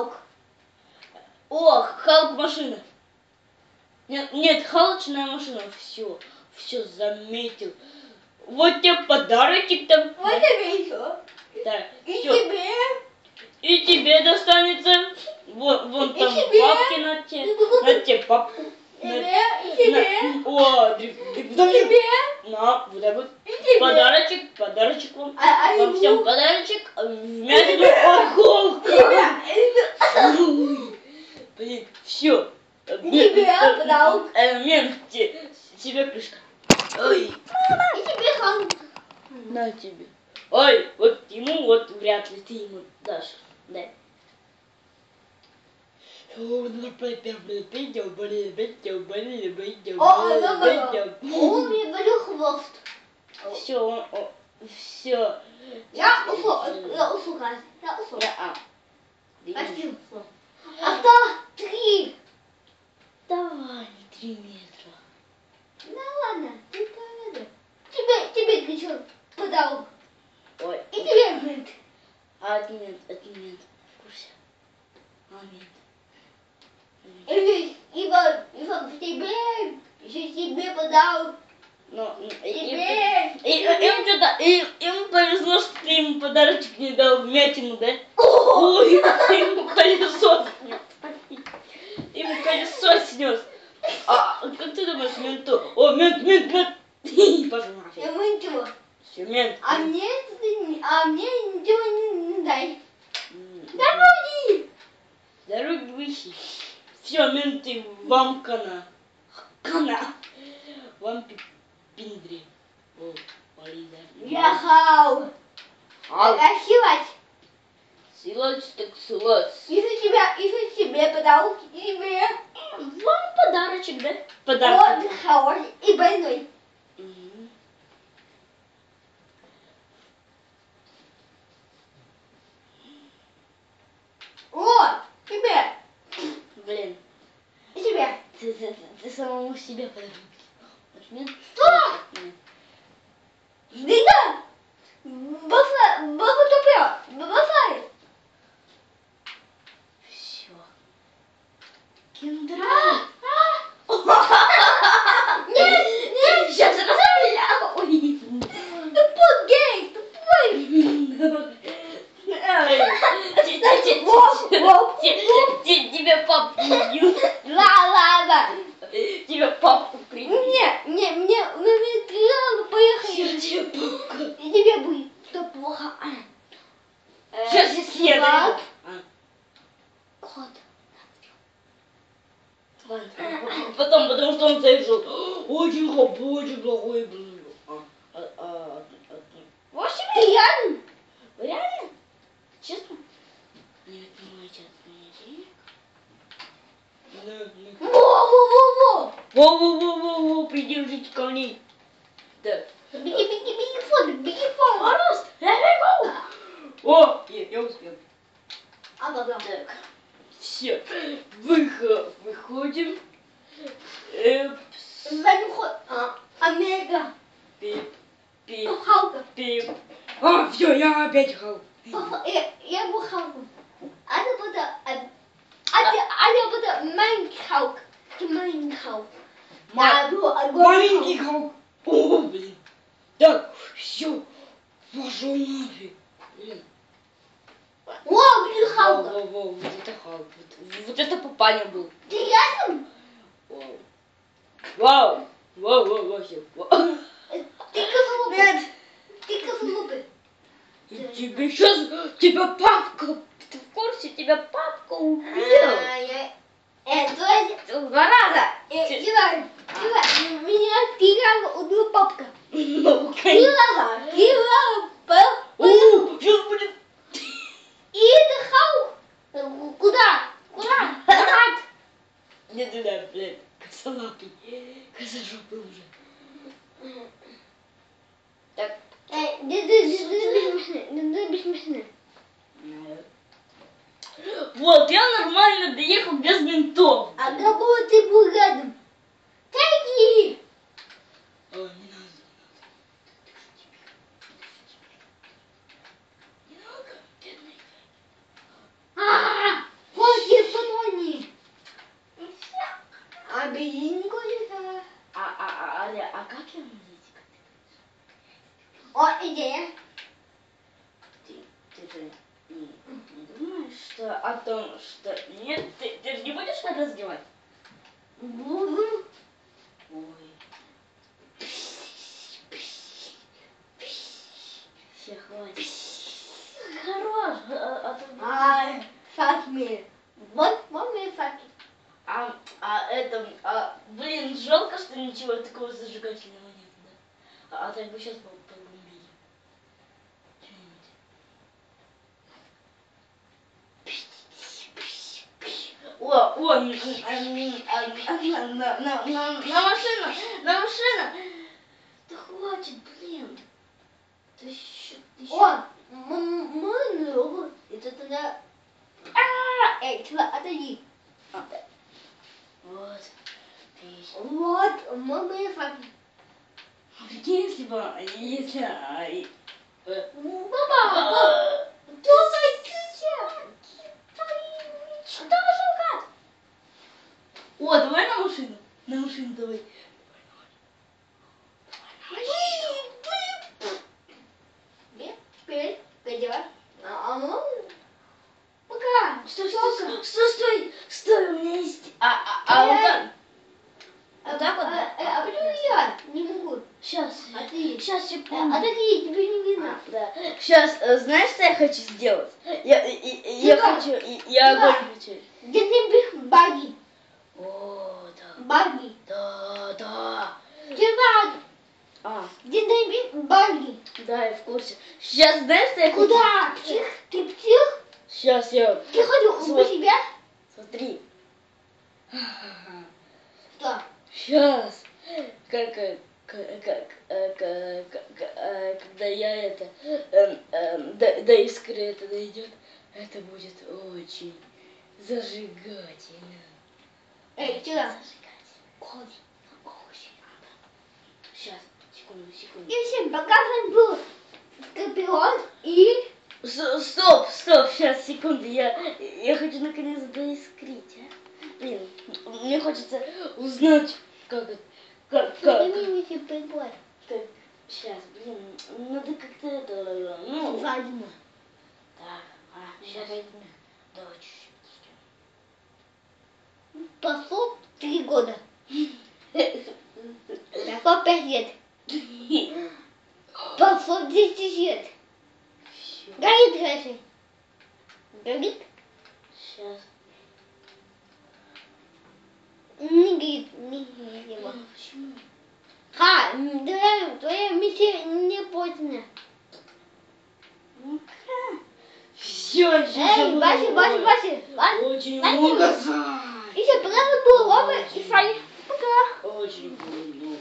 Халк. О, Халк машина. Нет, халочная машина. Все заметил. Вот тебе подарочек там. Вот тебе еще. Так, И всё. тебе. И тебе достанется. Вон И там тебе. папки на тебе папку. Тебе. И тебе. О, И тебе. на, вот так вот. И тебе. Подарочек вам. А Вам ему? всем подарочек. Вмятину от Халка. Блин, все. Тебе подарок. Мент, тебе крышка. Ой, И тебе Халк. на тебе. Ой, вот ему вот вряд ли ты ему дашь. Дай. Он мне болел хвост. Все, все. Я ушел. Спасибо. Осталось 3. Давай, 3 метра. Ну ладно, ты поведу. Тебе еще подарок. Ой, И тебе мент. отмент. В курсе? И тебе, еще тебе подарок. Но Тебе. им повезло, что ты ему подарочек не дал вмятину, да? О! Ой, ты ему колесо снес. Ему колесо снес. А как ты думаешь, менту? О, мент. Пошел нафиг. Я ничего. Все, мент. А мне ничего не дай. Дороги. Дороги выщи. Все, менты, вам кана. Вам пиндри. О, полиза. Я хау. Силать. Силач так силач. Если тебе подарок, тебе. Вам подарочек, да? Подарок. Он хороший и больной. Мгм. Вот, тебе. Блин, И тебе. ты самому себе подарок. Нет? Что? Дига. Баба тупя. Баба. Все. Киндра. Нет. Сейчас расстрелял. Ой. Тупой гей. Тупой. Тебе папу убьют. Ладно. Тебе папу прибьют. Мне поехали. Тебе папу. И тебе будет что плохо. Сейчас я съеду. Кот. Потом, потому что он совершил очень плохой был. Вообще реально. Реально? Честно? Не отнимайте от меня денег. Во. Во-во-во-во-во, придержите камней. Так. Беги фон. Пожалуйста, я бегу. О, я успел. Ага. Так, все, выходим. Омега. Пип. Халка. А, все, я опять хал. Я был халком. А я буду маленький халк. Ты маленький халк. Маленький хал. О, блин. Так, все, пошел нафиг. Блин. О, блин, халка. Во, вот это Халк. Вот это папаня был. Ты рядом? Вау. Все. Ты козлопый. Нет. Ты козлопый. Тебе сейчас, тебя папка, ты в курсе, тебя папка убил. Два раза. Меня 3 раза убил папка. Ну, 3 раза. 3 раза. Сейчас будет. И это Халк. Куда? Назад. Не туда, блядь. Косолапый. Косожопый уже. Так. Бессмысленно. Вот, я нормально доехал без ментов. А какого ты был рядом? Тайги! Ой, не надо. Не надо, бедный. том, что... Нет, ты же не будешь это сделать? Буду. Ой. Все, хватит. Хорош. Ай, факми. Вот мои факи. Блин, жалко, что ничего такого зажигательного нет, да? А так бы сейчас погубили. На машину, на машину. Да хватит, блин. Да еще. О, мой ногу. Это тогда... Эй, чувак, отойди. Вот. Пись. Вот, мои факи. Прикинь, если бы... Папа, давай сейчас. Что шукать? О, давай на машину. На машину давай. Теперь, пойдем. Пока. Стой, у меня есть... вот так. Вот так вот, да? А почему я не могу? Сейчас. А ты? Сейчас, секунду. А такие тебе не видно. Да. Сейчас, знаешь, что я хочу сделать? Я хочу... Я огонь хочу. Где ты бих баги? О, да. Баги. Да. Чувак, где ты бих баги? Да, я в курсе. Сейчас, знаешь, что я хочу? Куда? Псих? Ты псих? Сейчас я... Ты ходил у себя? Смотри. Что? Сейчас. Когда я до искры это дойдет, это будет очень зажигательно. Эй, чувак. Сейчас, секунду. И всем показан был скорпион и... Стоп, сейчас, секунду, я хочу наконец доискрить, а? Блин, мне хочется узнать, как это, как. Сейчас, блин, надо как-то это, Возьму. Так, сейчас возьму. Давай чуть-чуть. Прошло 3 года. Прошло 5 лет. Прошло 10 лет. Горит дальше. Горит? Сейчас. Не горит. Не горит его. Почему? Твоя миссия не поздно. Все, Эй, Бася. Очень много. Еще показан был Рома и Фаня. Пока. Очень много.